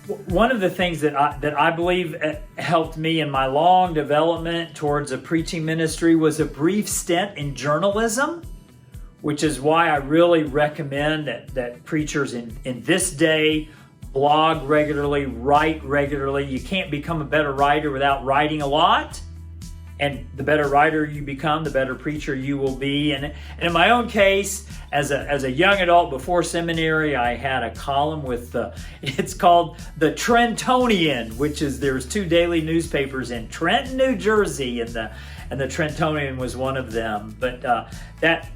One of the things that I believe helped me in my long development towards a preaching ministry was a brief stint in journalism, which is why I really recommend that preachers in this day blog regularly, write regularly. You can't become a better writer without writing a lot. And the better writer you become, the better preacher you will be. And in my own case, as a young adult before seminary, I had a column with it's called the Trentonian, which is there's 2 daily newspapers in Trenton, New Jersey, and the Trentonian was one of them. But that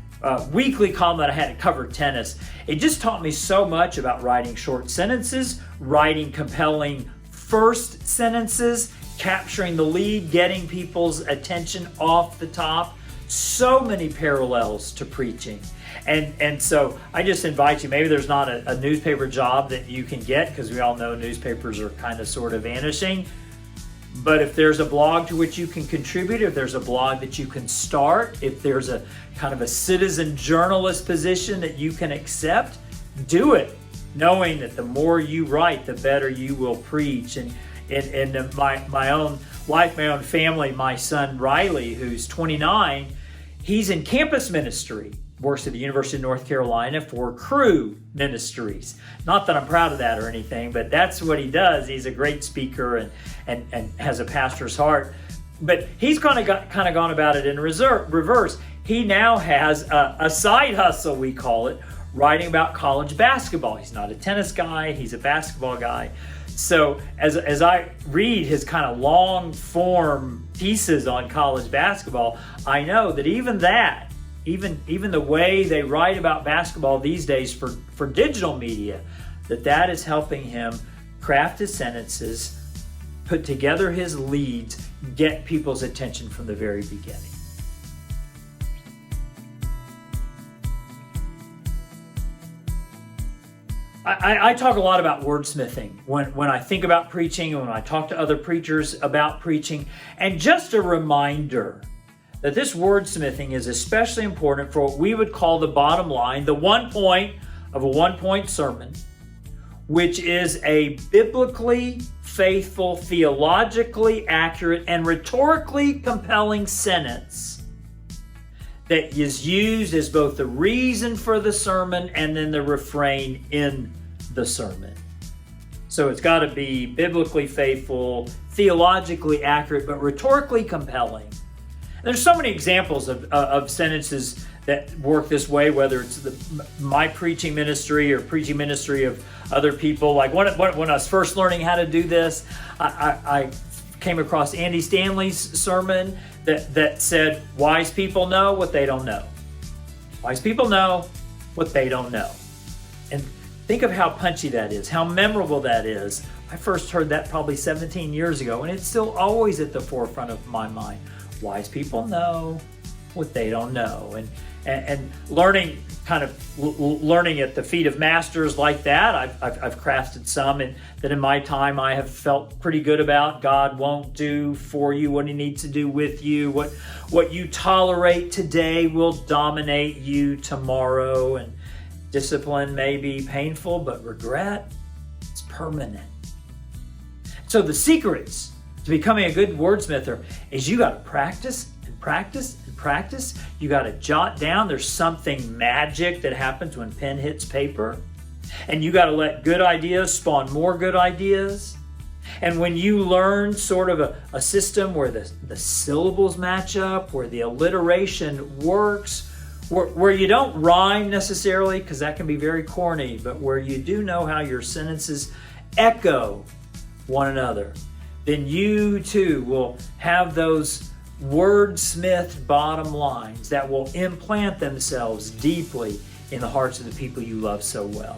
weekly column that I had to cover tennis, it just taught me so much about writing short sentences, writing compelling first sentences, capturing the lead, getting people's attention off the top. So many parallels to preaching. And so I just invite you, maybe there's not a newspaper job that you can get, because we all know newspapers are kind of sort of vanishing. But if there's a blog to which you can contribute, if there's a blog that you can start, if there's a kind of a citizen journalist position that you can accept, do it, knowing that the more you write, the better you will preach. And in my own life, my own family, my son Riley, who's 29, he's in campus ministry, works at the University of North Carolina for Cru Ministries. Not that I'm proud of that or anything, but that's what he does. He's a great speaker and has a pastor's heart. But he's kind of gone about it in reverse. He now has a side hustle, we call it, writing about college basketball. He's not a tennis guy, he's a basketball guy. So as I read his kind of long form pieces on college basketball, I know that even the way they write about basketball these days for digital media, that is helping him craft his sentences, put together his leads, get people's attention from the very beginning. I talk a lot about wordsmithing when I think about preaching and when I talk to other preachers about preaching. And just a reminder that this wordsmithing is especially important for what we would call the bottom line, the 1 point of a 1-point sermon, which is a biblically faithful, theologically accurate, and rhetorically compelling sentence that is used as both the reason for the sermon and then the refrain in the sermon. So it's got to be biblically faithful, theologically accurate, but rhetorically compelling. There's so many examples of sentences that work this way, whether it's my preaching ministry or preaching ministry of other people. Like when I was first learning how to do this, I came across Andy Stanley's sermon that said, wise people know what they don't know. Wise people know what they don't know. And think of how punchy that is, how memorable that is. I first heard that probably 17 years ago, and it's still always at the forefront of my mind. Wise people know what they don't know. And learning at the feet of masters like that, I've crafted some and that in my time I have felt pretty good about. God won't do for you what he needs to do with you. What you tolerate today will dominate you tomorrow. And discipline may be painful, but regret, it's permanent. So the secrets to becoming a good wordsmither is you got to practice and practice and practice. You got to jot down. There's something magic that happens when pen hits paper. And you got to let good ideas spawn more good ideas. And when you learn sort of a system where the syllables match up, where the alliteration works, where you don't rhyme necessarily, because that can be very corny, but where you do know how your sentences echo one another, then you too will have those wordsmith bottom lines that will implant themselves deeply in the hearts of the people you love so well.